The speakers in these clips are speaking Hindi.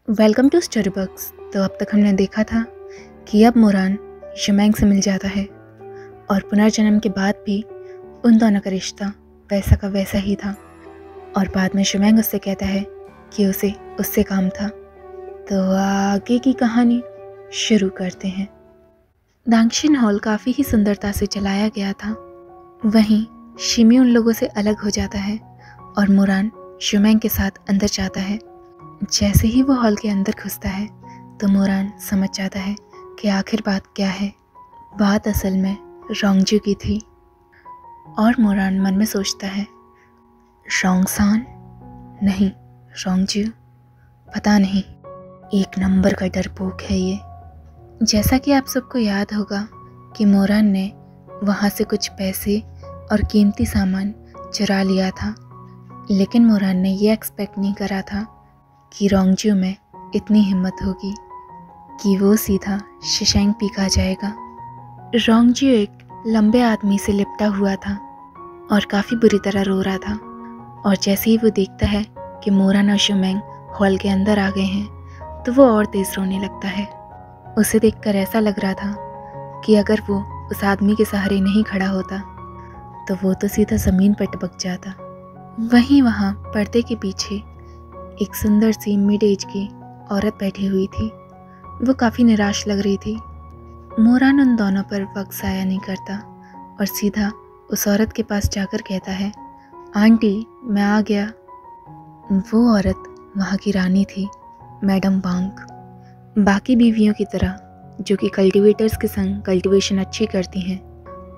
Welcome to story books. तो अब तक हमने देखा था कि अब मोरान शुमैंग से मिल जाता है और पुनर्जन्म के बाद भी उन दोनों का रिश्ता वैसा का वैसा ही था। और बाद में शुमैंग उससे कहता है कि उसे उससे काम था। तो आगे की कहानी शुरू करते हैं। दांगशिन हॉल काफ़ी ही सुंदरता से चलाया गया था। वहीं शिमी उन लोगों से अलग हो जाता है और मोरान शुमैंग के साथ अंदर जाता है। जैसे ही वो हॉल के अंदर घुसता है तो मोरान समझ जाता है कि आखिर बात क्या है। बात असल में रोंगजू की थी और मोरान मन में सोचता है, रोंगसान नहीं, रोंगजू, पता नहीं, एक नंबर का डरपोक है ये। जैसा कि आप सबको याद होगा कि मोरान ने वहाँ से कुछ पैसे और कीमती सामान चुरा लिया था, लेकिन मोरान ने ये एक्सपेक्ट नहीं करा था कि रोंगजू में इतनी हिम्मत होगी कि वो सीधा शिशैंग पीका जाएगा। रोंगजू एक लंबे आदमी से लिपटा हुआ था और काफ़ी बुरी तरह रो रहा था। और जैसे ही वो देखता है कि मोरान और शुमैंग हॉल के अंदर आ गए हैं तो वो और तेज़ रोने लगता है। उसे देखकर ऐसा लग रहा था कि अगर वो उस आदमी के सहारे नहीं खड़ा होता तो वो तो सीधा ज़मीन पर टपक जाता। वहीं वहाँ पर्दे के पीछे एक सुंदर सी मिड एज की औरत बैठी हुई थी। वो काफ़ी निराश लग रही थी। मोरान उन दोनों पर वक्त ज़ाया नहीं करता और सीधा उस औरत के पास जाकर कहता है, आंटी, मैं आ गया। वो औरत वहाँ की रानी थी, मैडम वांग। बाकी बीवियों की तरह जो कि कल्टीवेटर्स के संग कल्टीवेशन अच्छी करती हैं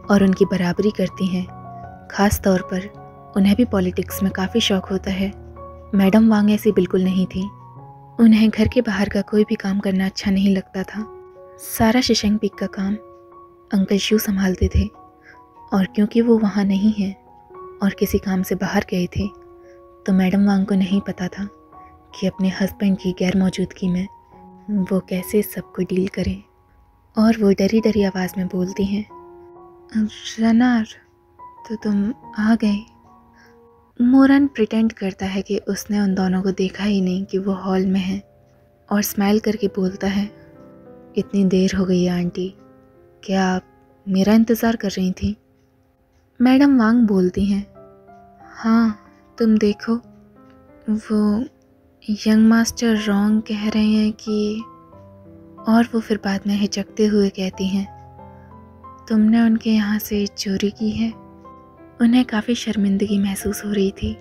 और उनकी बराबरी करती हैं, ख़ास तौर पर उन्हें भी पॉलिटिक्स में काफ़ी शौक़ होता है, मैडम वांग ऐसी बिल्कुल नहीं थी। उन्हें घर के बाहर का कोई भी काम करना अच्छा नहीं लगता था। सारा शिशैंग पीक का काम अंकल शू संभालते थे और क्योंकि वो वहाँ नहीं हैं और किसी काम से बाहर गए थे तो मैडम वांग को नहीं पता था कि अपने हस्बैंड की गैर मौजूदगी में वो कैसे सबको डील करें। और वो डरी डरी आवाज़ में बोलती हैं, रनार, तो तुम आ गए। मोरान प्रिटेंड करता है कि उसने उन दोनों को देखा ही नहीं कि वो हॉल में है और स्माइल करके बोलता है, इतनी देर हो गई है आंटी, क्या आप मेरा इंतज़ार कर रही थी? मैडम वांग बोलती हैं, हाँ, तुम देखो, वो यंग मास्टर रोंग कह रहे हैं कि, और वो फिर बाद में हिचकते हुए कहती हैं, तुमने उनके यहाँ से चोरी की है। उन्हें काफ़ी शर्मिंदगी महसूस हो रही थी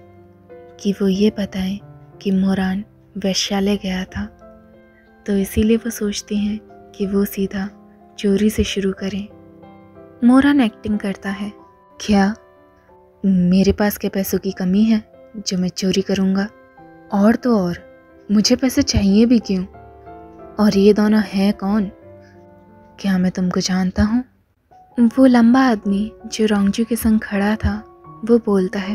कि वो ये बताएं कि मोरान वैश्यालय गया था, तो इसीलिए वो सोचती हैं कि वो सीधा चोरी से शुरू करें। मोरान एक्टिंग करता है, क्या मेरे पास क्या पैसों की कमी है जो मैं चोरी करूँगा? और तो और मुझे पैसे चाहिए भी क्यों? और ये दोनों हैं कौन? क्या मैं तुमको जानता हूँ? वो लंबा आदमी जो रोंगजू के संग खड़ा था वो बोलता है,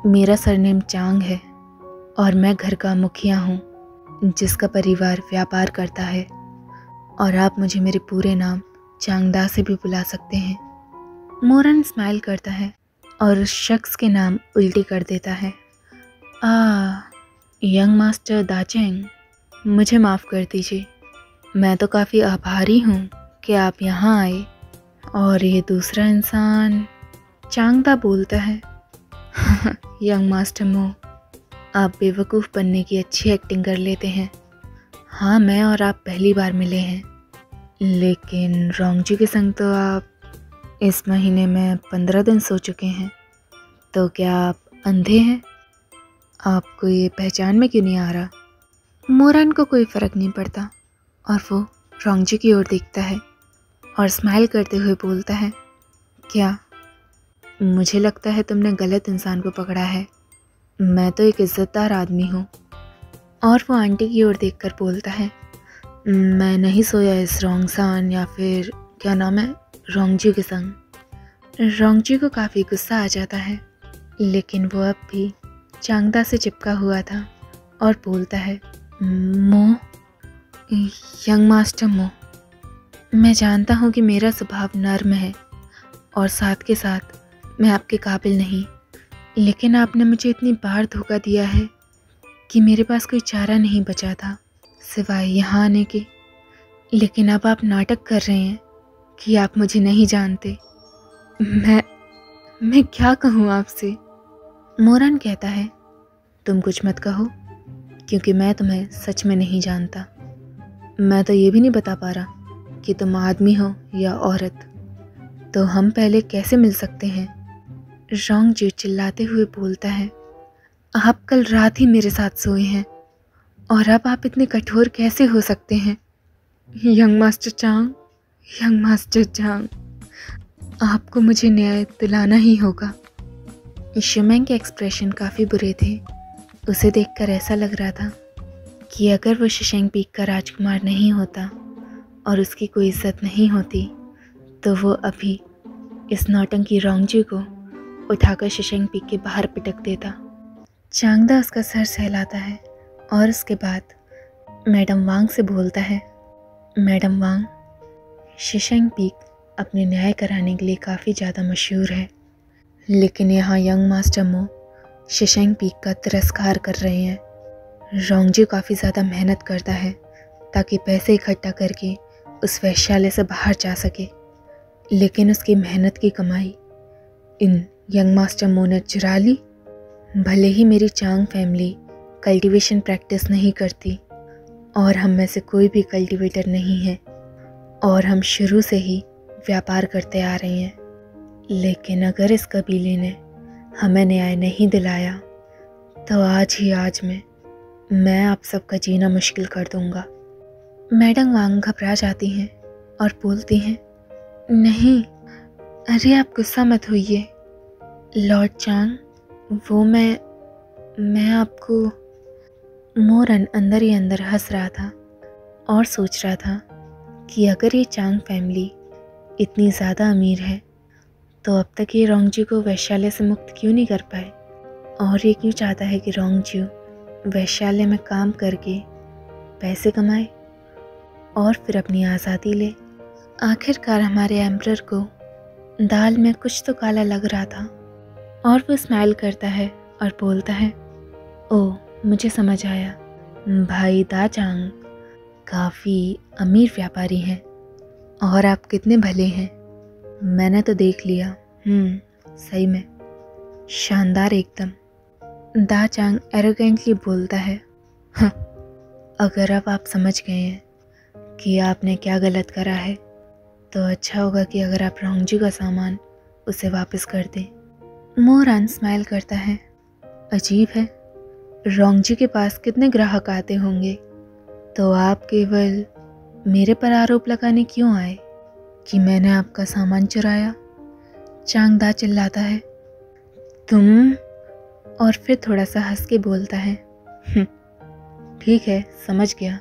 मेरा सरनेम चांग है और मैं घर का मुखिया हूँ जिसका परिवार व्यापार करता है, और आप मुझे मेरे पूरे नाम चांगदा से भी बुला सकते हैं। मोरन स्माइल करता है और उस शख्स के नाम उल्टी कर देता है। यंग मास्टर दाचेंग, मुझे माफ़ कर दीजिए, मैं तो काफ़ी आभारी हूँ कि आप यहाँ आए। और ये दूसरा इंसान, चांगदा बोलता है, यंग मास्टर मो, आप बेवकूफ़ बनने की अच्छी एक्टिंग कर लेते हैं। हाँ, मैं और आप पहली बार मिले हैं, लेकिन रोंगजू के संग तो आप इस महीने में 15 दिन सो चुके हैं, तो क्या आप अंधे हैं? आपको ये पहचान में क्यों नहीं आ रहा? मोरान को कोई फ़र्क नहीं पड़ता और वो रोंगजू की ओर देखता है और स्माइल करते हुए बोलता है, क्या? मुझे लगता है तुमने गलत इंसान को पकड़ा है, मैं तो एक इज़्ज़तदार आदमी हूँ। और वो आंटी की ओर देखकर बोलता है, मैं नहीं सोया इस रोंगसान या फिर क्या नाम है, रोंगजू के संग। रोंगजू को काफ़ी गुस्सा आ जाता है, लेकिन वो अब भी चांगदा से चिपका हुआ था और बोलता है, मो, यंग मास्टर मो, मैं जानता हूँ कि मेरा स्वभाव नर्म है और साथ के साथ मैं आपके काबिल नहीं, लेकिन आपने मुझे इतनी बार धोखा दिया है कि मेरे पास कोई चारा नहीं बचा था सिवाय यहाँ आने के। लेकिन अब आप नाटक कर रहे हैं कि आप मुझे नहीं जानते। मैं क्या कहूँ आपसे? मोरान कहता है, तुम कुछ मत कहो, क्योंकि मैं तुम्हें सच में नहीं जानता। मैं तो ये भी नहीं बता पा रहा कि तुम आदमी हो या औरत। तो हम पहले कैसे मिल सकते हैं? रोंगजू चिल्लाते हुए बोलता है, आप कल रात ही मेरे साथ सोए हैं और अब आप इतने कठोर कैसे हो सकते हैं? यंग मास्टर चांग, आपको मुझे न्याय दिलाना ही होगा। शिमेंग के एक्सप्रेशन काफ़ी बुरे थे। उसे देखकर ऐसा लग रहा था कि अगर वो शिशेंग पीक का राजकुमार नहीं होता और उसकी कोई इज्जत नहीं होती तो वो अभी इस नौटंकी रोंगजू को उठाकर शिशेंग पीक के बाहर पिटक देता। चांगदा उसका सर सहलाता है और उसके बाद मैडम वांग से बोलता है, मैडम वांग, शिशेंग पीक अपने न्याय कराने के लिए काफ़ी ज़्यादा मशहूर है, लेकिन यहाँ यंग मास्टर मो शिशेंग पीक का तिरस्कार कर रहे हैं। रोंगजू काफ़ी ज़्यादा मेहनत करता है ताकि पैसे इकट्ठा करके उस वैश्यालय से बाहर जा सके, लेकिन उसकी मेहनत की कमाई इन यंग मास्टर मो ने चुरा ली। भले ही मेरी चांग फैमिली कल्टीवेशन प्रैक्टिस नहीं करती और हम में से कोई भी कल्टीवेटर नहीं है और हम शुरू से ही व्यापार करते आ रहे हैं, लेकिन अगर इस कबीले ने हमें न्याय नहीं दिलाया तो आज ही आज मैं आप सबका जीना मुश्किल कर दूंगा। मैडम वांग घबरा जाती हैं और बोलती हैं, नहीं, अरे आप गुस्सा मत होइए लॉर्ड चांग, वो मैं आपको। मोरन अंदर ही अंदर हंस रहा था और सोच रहा था कि अगर ये चांग फैमिली इतनी ज़्यादा अमीर है तो अब तक ये रोंगजू को वैश्यालय से मुक्त क्यों नहीं कर पाए, और ये क्यों चाहता है कि रोंगजू वैश्यालय में काम करके पैसे कमाए और फिर अपनी आज़ादी ले। आखिरकार हमारे एम्परर को दाल में कुछ तो काला लग रहा था और वो स्माइल करता है और बोलता है, ओह, मुझे समझ आया, भाई दा चांग काफ़ी अमीर व्यापारी हैं और आप कितने भले हैं। मैंने तो देख लिया, सही में शानदार एकदम। दा चांग एरोगेंटली बोलता है, हाँ, अगर अब आप समझ गए हैं कि आपने क्या गलत करा है तो अच्छा होगा कि अगर आप रोंगजू का सामान उसे वापस कर दें। मोरान स्माइल करता है, अजीब है, रोंगजू के पास कितने ग्राहक आते होंगे, तो आप केवल मेरे पर आरोप लगाने क्यों आए कि मैंने आपका सामान चुराया? चांगदा चिल्लाता है, तुम, और फिर थोड़ा सा हंस के बोलता है, ठीक है, समझ गया।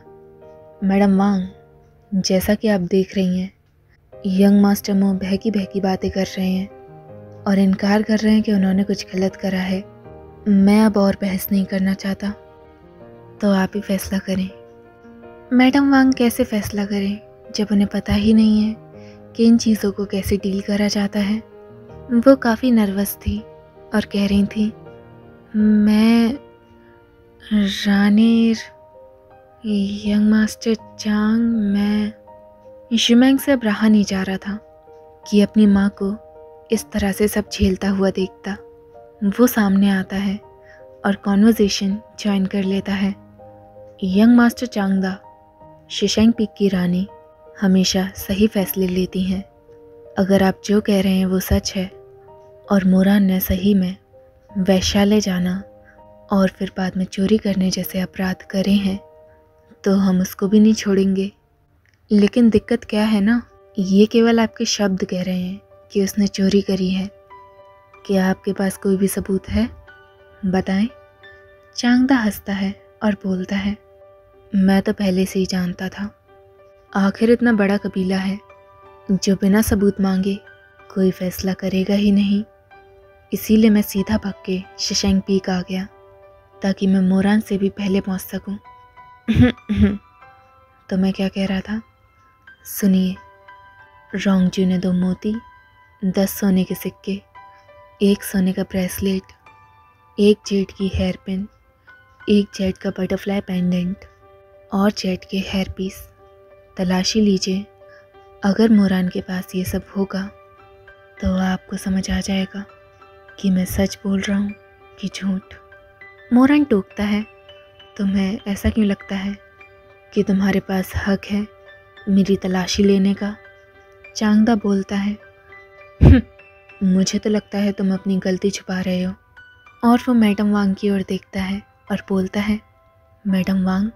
मैडम वांग, जैसा कि आप देख रही हैं, यंग मास्टर मो बहकी बहकी बातें कर रहे हैं और इनकार कर रहे हैं कि उन्होंने कुछ गलत करा है। मैं अब और बहस नहीं करना चाहता, तो आप ही फैसला करें। मैडम वांग कैसे फैसला करें जब उन्हें पता ही नहीं है कि इन चीज़ों को कैसे डील करा जाता है। वो काफ़ी नर्वस थी और कह रही थी, मैं रानीर यंग मास्टर चांग, मैं शिमेंग से अब रहा नहीं जा रहा था कि अपनी माँ को इस तरह से सब झेलता हुआ देखता। वो सामने आता है और कॉन्वर्जेशन ज्वाइन कर लेता है। यंग मास्टर चांगदा, शिशेंग पीक की रानी हमेशा सही फैसले लेती हैं। अगर आप जो कह रहे हैं वो सच है और मोरान ने सही में वैश्यालय जाना और फिर बाद में चोरी करने जैसे अपराध करे हैं तो हम उसको भी नहीं छोड़ेंगे। लेकिन दिक्कत क्या है ना, ये केवल आपके शब्द कह रहे हैं कि उसने चोरी करी है। क्या आपके पास कोई भी सबूत है? बताएं। चांगदा हंसता है और बोलता है, मैं तो पहले से ही जानता था। आखिर इतना बड़ा कबीला है जो बिना सबूत मांगे कोई फैसला करेगा ही नहीं। इसीलिए मैं सीधा भाग के शिशेंग पीक आ गया ताकि मैं मोरान से भी पहले पहुंच सकूं। तो मैं क्या कह रहा था, सुनिए। रोंगजू ने 2 मोती, 10 सोने के सिक्के, 1 सोने का ब्रेसलेट, 1 जेड की हेयर पिन, एक जेट का बटरफ्लाई पेंडेंट और जेट के हेयर पीस। तलाशी लीजिए, अगर मोरान के पास ये सब होगा तो आपको समझ आ जाएगा कि मैं सच बोल रहा हूँ कि झूठ। मोरान टोकता है, तुम्हें ऐसा क्यों लगता है कि तुम्हारे पास हक है मेरी तलाशी लेने का? चांगदा बोलता है, मुझे तो लगता है तुम अपनी गलती छुपा रहे हो। और वो मैडम वांग की ओर देखता है और बोलता है, मैडम वांग,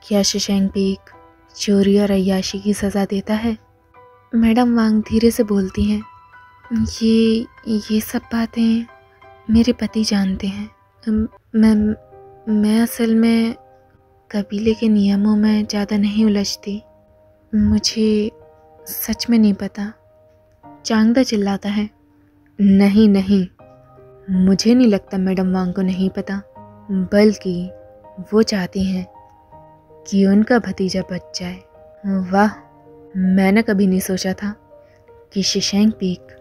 क्या शशांक पीक चोरी और अय्याशी की सज़ा देता है? मैडम वांग धीरे से बोलती हैं, ये सब बातें मेरे पति जानते हैं। मैं असल में कबीले के नियमों में ज़्यादा नहीं उलझती, मुझे सच में नहीं पता। चांगदा चिल्लाता है, नहीं नहीं, मुझे नहीं लगता मैडम वांग को नहीं पता, बल्कि वो चाहती हैं कि उनका भतीजा बच जाए। वाह, मैंने कभी नहीं सोचा था कि शशांक पीक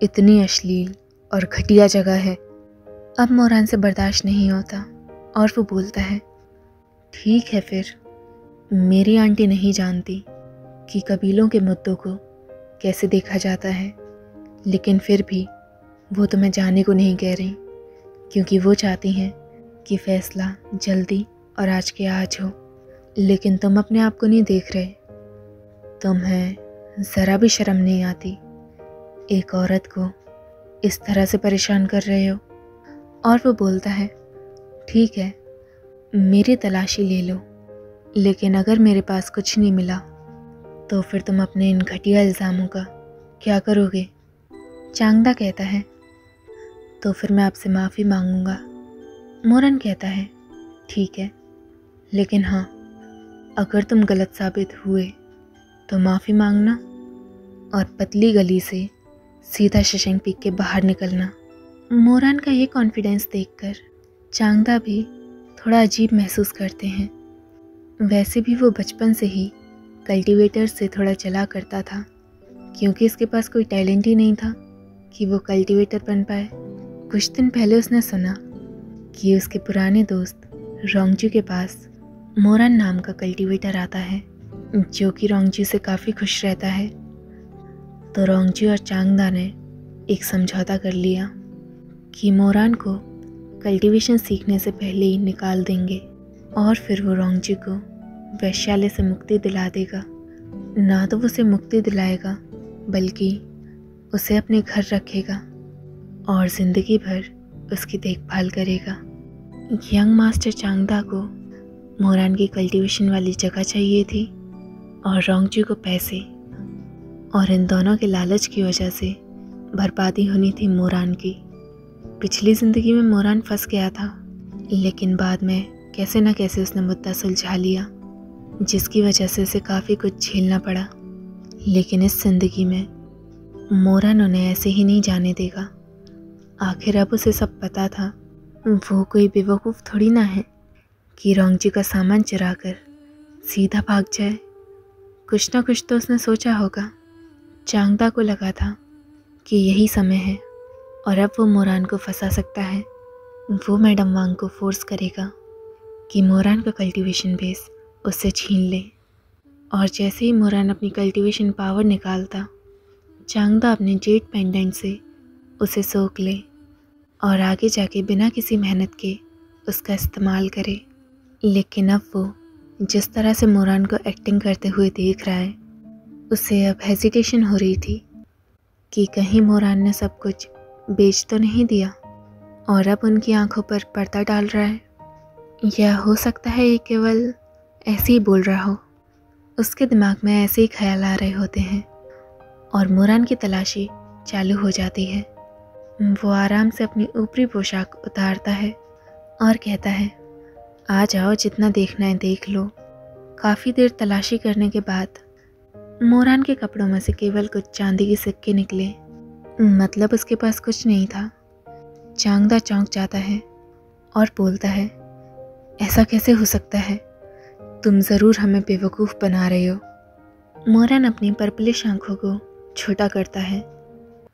इतनी अश्लील और घटिया जगह है। अब मोरान से बर्दाश्त नहीं होता और वो बोलता है, ठीक है फिर, मेरी आंटी नहीं जानती कि कबीलों के मुद्दों को कैसे देखा जाता है, लेकिन फिर भी वो तुम्हें जाने को नहीं कह रही, क्योंकि वो चाहती हैं कि फैसला जल्दी और आज के आज हो। लेकिन तुम अपने आप को नहीं देख रहे, तुम्हें ज़रा भी शर्म नहीं आती, एक औरत को इस तरह से परेशान कर रहे हो। और वो बोलता है, ठीक है, मेरी तलाशी ले लो, लेकिन अगर मेरे पास कुछ नहीं मिला तो फिर तुम अपने इन घटिया इल्ज़ामों का क्या करोगे? चांगदा कहता है, तो फिर मैं आपसे माफ़ी मांगूंगा। मोरन कहता है, ठीक है, लेकिन हाँ, अगर तुम गलत साबित हुए तो माफ़ी मांगना और पतली गली से सीधा शशांक पीक के बाहर निकलना। मोरान का ये कॉन्फिडेंस देखकर चांगदा भी थोड़ा अजीब महसूस करते हैं। वैसे भी वो बचपन से ही कल्टीवेटर से थोड़ा चला करता था, क्योंकि इसके पास कोई टैलेंट ही नहीं था कि वो कल्टीवेटर बन पाए। कुछ दिन पहले उसने सुना कि उसके पुराने दोस्त रोंगजू के पास मोरान नाम का कल्टीवेटर आता है, जो कि रोंगजू से काफ़ी खुश रहता है। तो रोंगजू और चांगदा ने एक समझौता कर लिया कि मोरान को कल्टीवेशन सीखने से पहले ही निकाल देंगे और फिर वो रोंगजू को वैश्यालय से मुक्ति दिला देगा। ना तो उसे मुक्ति दिलाएगा, बल्कि उसे अपने घर रखेगा और ज़िंदगी भर उसकी देखभाल करेगा। यंग मास्टर चांगदा को मोरान की कल्टीवेशन वाली जगह चाहिए थी और रोंगजू को पैसे, और इन दोनों के लालच की वजह से बर्बादी होनी थी मोरान की। पिछली ज़िंदगी में मोरान फंस गया था, लेकिन बाद में कैसे न कैसे उसने मुद्दा सुलझा लिया, जिसकी वजह से उसे काफ़ी कुछ झेलना पड़ा। लेकिन इस ज़िंदगी में मोरान उन्हें ऐसे ही नहीं जाने देगा। आखिर अब उसे सब पता था, वो कोई बेवकूफ़ थोड़ी ना है कि रोंगजू का सामान चुरा कर सीधा भाग जाए। कुछ ना कुछ तो उसने सोचा होगा। चांगदा को लगा था कि यही समय है और अब वो मोरान को फंसा सकता है। वो मैडम वांग को फोर्स करेगा कि मोरान का कल्टीवेशन बेस उससे छीन ले, और जैसे ही मोरान अपनी कल्टीवेशन पावर निकालता, चांगदा अपने जेट पेंडेंट से उसे सोख ले और आगे जाके बिना किसी मेहनत के उसका इस्तेमाल करे। लेकिन अब वो जिस तरह से मोरान को एक्टिंग करते हुए देख रहा है, उसे अब हेजिटेशन हो रही थी कि कहीं मोरान ने सब कुछ बेच तो नहीं दिया और अब उनकी आंखों पर पर्दा डाल रहा है। या हो सकता है ये केवल ऐसे ही बोल रहा हो। उसके दिमाग में ऐसे ही ख्याल आ रहे होते हैं और मोरान की तलाशी चालू हो जाती है। वो आराम से अपनी ऊपरी पोशाक उतारता है और कहता है, आ जाओ, जितना देखना है देख लो। काफ़ी देर तलाशी करने के बाद मोरान के कपड़ों में से केवल कुछ चांदी के सिक्के निकले, मतलब उसके पास कुछ नहीं था। चांगदा चौंक जाता है और बोलता है, ऐसा कैसे हो सकता है? तुम ज़रूर हमें बेवकूफ़ बना रहे हो। मोरान अपनी पर्पलिश आंखों को छोटा करता है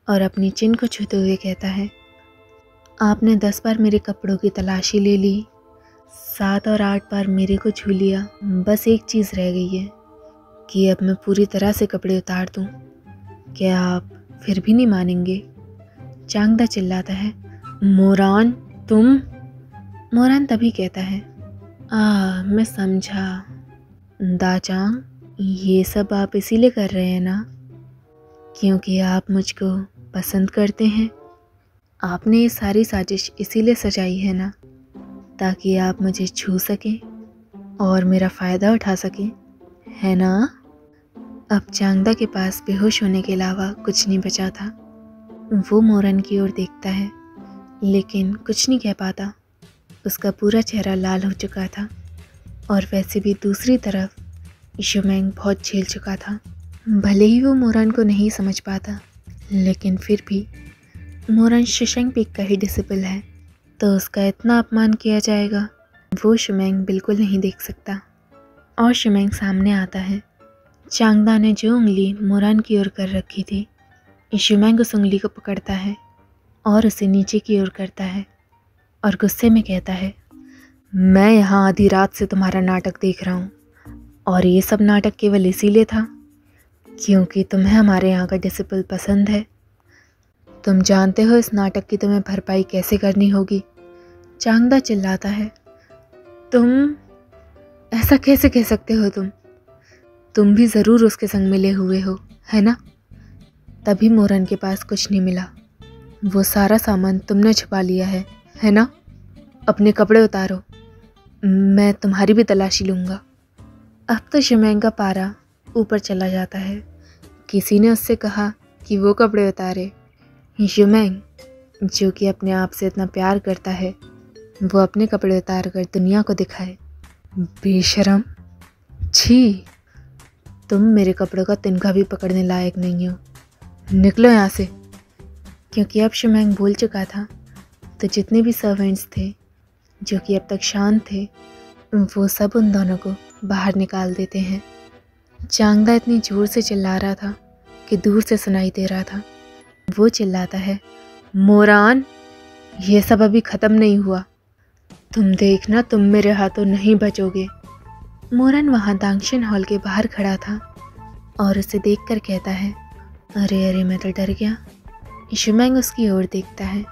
और अपनी चिन को छूते हुए कहता है, आपने 10 बार मेरे कपड़ों की तलाशी ले ली, 7 और 8 बार मेरे को छू लिया। बस एक चीज़ रह गई है कि अब मैं पूरी तरह से कपड़े उतार दूँ। क्या आप फिर भी नहीं मानेंगे? चांगदा चिल्लाता है। मोरान तुम? मोरान तभी कहता है, मैं समझा। दाचांग, ये सब आप इसीलिए कर रहे हैं ना क्योंकि आप मुझको पसंद करते हैं? आपने ये सारी साजिश इसीलिए सजाई है ना ताकि आप मुझे छू सकें और मेरा फ़ायदा उठा सकें, है ना? अब चांगदा के पास बेहोश होने के अलावा कुछ नहीं बचा था। वो मोरन की ओर देखता है लेकिन कुछ नहीं कह पाता। उसका पूरा चेहरा लाल हो चुका था और वैसे भी दूसरी तरफ यीशुमैंग बहुत झेल चुका था। भले ही वो मोरन को नहीं समझ पाता लेकिन फिर भी मोरन शिशेंग पीक का ही डिसिपल है तो उसका इतना अपमान किया जाएगा वो शिशेंग बिल्कुल नहीं देख सकता। और शिशेंग सामने आता है। चांगदा ने जो उंगली मोरन की ओर कर रखी थी, यीशुमैंग उस उंगली को पकड़ता है और उसे नीचे की ओर करता है और गुस्से में कहता है, मैं यहाँ आधी रात से तुम्हारा नाटक देख रहा हूँ और ये सब नाटक केवल इसीलिए था क्योंकि तुम्हें हमारे यहाँ का डिसिपल पसंद है। तुम जानते हो इस नाटक की तुम्हें भरपाई कैसे करनी होगी। चांगदा चिल्लाता है, तुम ऐसा कैसे कह सकते हो? तुम भी ज़रूर उसके संग मिले हुए हो, है ना? तभी मोरन के पास कुछ नहीं मिला। वो सारा सामान तुमने छुपा लिया है ना? अपने कपड़े उतारो, मैं तुम्हारी भी तलाशी लूँगा। अब तो शिशेंग का पारा ऊपर चला जाता है। किसी ने उससे कहा कि वो कपड़े उतारे। शिशेंग, जो कि अपने आप से इतना प्यार करता है, वो अपने कपड़े उतार कर दुनिया को दिखाए। बेशरम, छी, तुम मेरे कपड़ों का तिनका भी पकड़ने लायक नहीं हो। निकलो यहाँ से। क्योंकि अब शिशेंग भूल चुका था तो जितने भी सर्वेंट्स थे जो कि अब तक शांत थे वो सब उन दोनों को बाहर निकाल देते हैं। चांगदा इतनी ज़ोर से चिल्ला रहा था कि दूर से सुनाई दे रहा था। वो चिल्लाता है, मोरान, ये सब अभी ख़त्म नहीं हुआ। तुम देखना, तुम मेरे हाथों नहीं बचोगे। मोरन वहाँ दांगशिन हॉल के बाहर खड़ा था और उसे देखकर कहता है, अरे अरे, मैं तो डर गया। शिशेंग उसकी ओर देखता है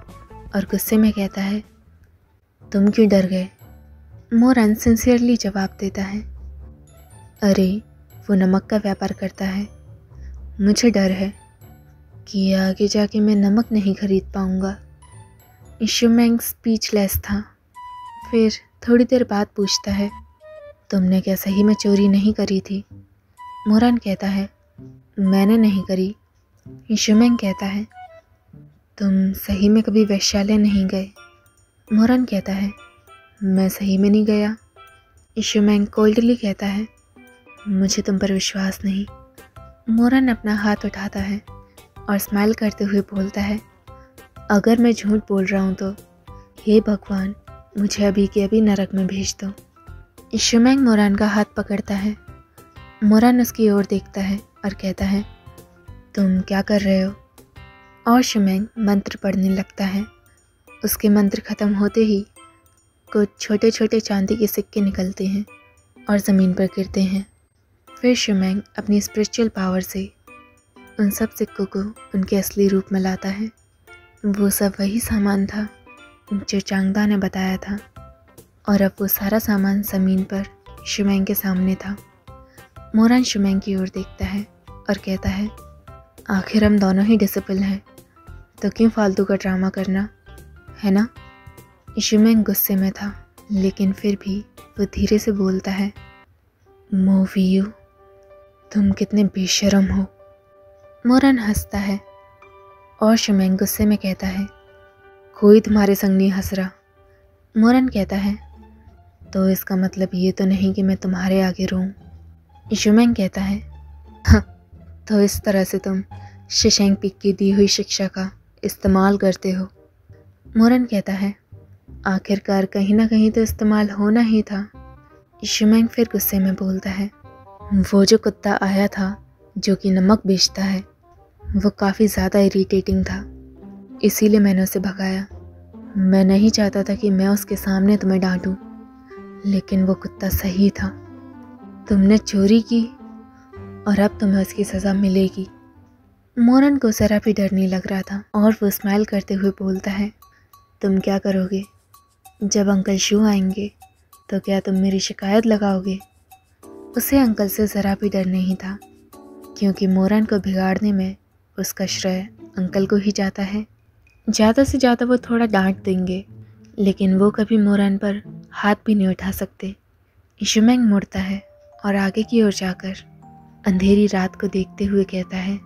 और गुस्से में कहता है, तुम क्यों डर गए? मोरन सिंसियरली जवाब देता है, अरे वो नमक का व्यापार करता है, मुझे डर है कि आगे जाके मैं नमक नहीं खरीद पाऊँगा। शिशेंग स्पीचलेस था। फिर थोड़ी देर बाद पूछता है, तुमने क्या सही में चोरी नहीं करी थी? मोरन कहता है, मैंने नहीं करी। शिशेंग कहता है, तुम सही में कभी वैश्यालय नहीं गए? मोरन कहता है, मैं सही में नहीं गया। शिशेंग कोल्डली कहता है, मुझे तुम पर विश्वास नहीं। मोरन अपना हाथ उठाता है और स्माइल करते हुए बोलता है, अगर मैं झूठ बोल रहा हूँ तो हे भगवान, मुझे अभी के अभी नरक में भेज दो। शिशेंग मोरन का हाथ पकड़ता है। मोरन उसकी ओर देखता है और कहता है, तुम क्या कर रहे हो? और शिशेंग मंत्र पढ़ने लगता है। उसके मंत्र ख़त्म होते ही कुछ छोटे छोटे चांदी के सिक्के निकलते हैं और ज़मीन पर गिरते हैं। फिर शिशेंग अपनी स्पिरिचुअल पावर से उन सब सिक्कों को उनके असली रूप में लाता है। वो सब वही सामान था जो चांगदा ने बताया था और अब वो सारा सामान ज़मीन पर शिशेंग के सामने था। मोरन शिशेंग की ओर देखता है और कहता है, आखिर हम दोनों ही डिसिपल हैं तो क्यों फालतू का ड्रामा करना, है ना? शिशेंग गुस्से में था लेकिन फिर भी वो धीरे से बोलता है, मोवियू, तुम कितने बेशर्म हो। मोरन हंसता है और शिशेंग गुस्से में कहता है, कोई तुम्हारे संग नहीं हंस रहा। मोरन कहता है, तो इसका मतलब ये तो नहीं कि मैं तुम्हारे आगे रोऊं। शिशेंग कहता है, हाँ, तो इस तरह से तुम शिशेंग पीक की दी हुई शिक्षा का इस्तेमाल करते हो। मोरन कहता है, आखिरकार कहीं ना कहीं तो इस्तेमाल होना ही था। शिशेंग फिर गुस्से में बोलता है, वो जो कुत्ता आया था जो कि नमक बेचता है वो काफ़ी ज़्यादा इरिटेटिंग था, इसीलिए मैंने उसे भगाया। मैं नहीं चाहता था कि मैं उसके सामने तुम्हें डांटूं, लेकिन वो कुत्ता सही था। तुमने चोरी की और अब तुम्हें उसकी सज़ा मिलेगी। मोरन को ज़रा भी डर नहीं लग रहा था और वो स्माइल करते हुए बोलता है, तुम क्या करोगे? जब अंकल शू आएंगे तो क्या तुम मेरी शिकायत लगाओगे? उसे अंकल से ज़रा भी डर नहीं था, क्योंकि मोरन को बिगाड़ने में उसका श्रेय अंकल को ही जाता है। ज़्यादा से ज़्यादा वो थोड़ा डांट देंगे, लेकिन वो कभी मोरन पर हाथ भी नहीं उठा सकते। शुमैंग मुड़ता है और आगे की ओर जाकर अंधेरी रात को देखते हुए कहता है,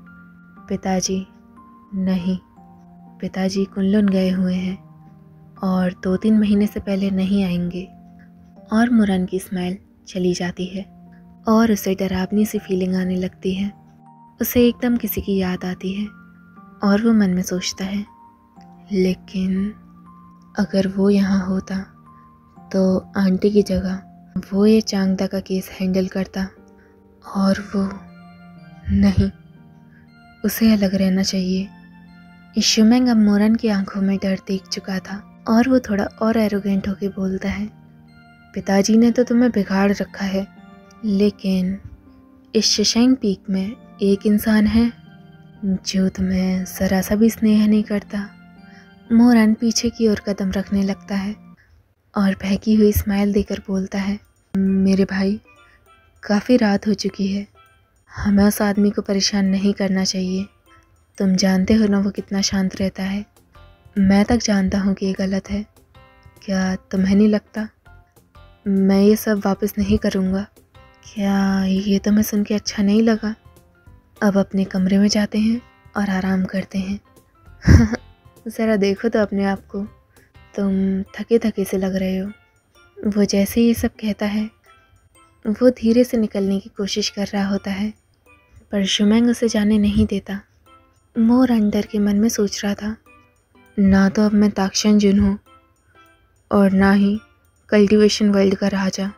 पिताजी नहीं, पिताजी कुनलुन गए हुए हैं और 2-3 महीने से पहले नहीं आएंगे। और मोरन की स्माइल चली जाती है और उसे डरावनी सी फीलिंग आने लगती है। उसे एकदम किसी की याद आती है और वो मन में सोचता है, लेकिन अगर वो यहाँ होता तो आंटी की जगह वो ये चांगदा का केस हैंडल करता। और वो नहीं, उसे अलग रहना चाहिए। शुमैंग अब मोरन की आंखों में डर देख चुका था और वो थोड़ा और एरोगेंट होकर बोलता है, पिताजी ने तो तुम्हें बिगाड़ रखा है, लेकिन इस शशैंग पीक में एक इंसान है जो तुम्हें ज़रा सा भी स्नेह नहीं करता। मोरन पीछे की ओर कदम रखने लगता है और बहकी हुई स्माइल देकर बोलता है, मेरे भाई, काफ़ी रात हो चुकी है, हमें उस आदमी को परेशान नहीं करना चाहिए। तुम जानते हो ना वो कितना शांत रहता है। मैं तक जानता हूँ कि ये गलत है। क्या तुम्हें नहीं लगता? मैं ये सब वापस नहीं करूँगा। क्या ये तुम्हें सुन के अच्छा नहीं लगा? अब अपने कमरे में जाते हैं और आराम करते हैं। ज़रा देखो तो अपने आप को, तुम थके थके से लग रहे हो। वो जैसे ही ये सब कहता है वो धीरे से निकलने की कोशिश कर रहा होता है, पर शुमैंग उसे जाने नहीं देता। मोर अंदर के मन में सोच रहा था, ना तो अब मैं ताक्शन जुन हूँ और ना ही कल्टीवेशन वर्ल्ड का राजा,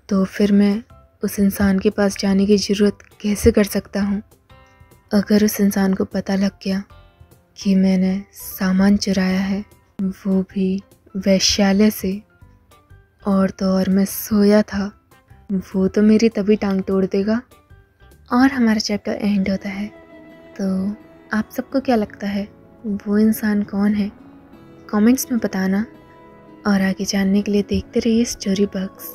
तो फिर मैं उस इंसान के पास जाने की ज़रूरत कैसे कर सकता हूँ? अगर उस इंसान को पता लग गया कि मैंने सामान चुराया है, वो भी वैश्यालय से, और तो और मैं सोया था, वो तो मेरी तभी टांग तोड़ देगा। और हमारा चैप्टर एंड होता है। तो आप सबको क्या लगता है वो इंसान कौन है? कमेंट्स में बताना और आगे जानने के लिए देखते रहिए स्टोरी बक्स।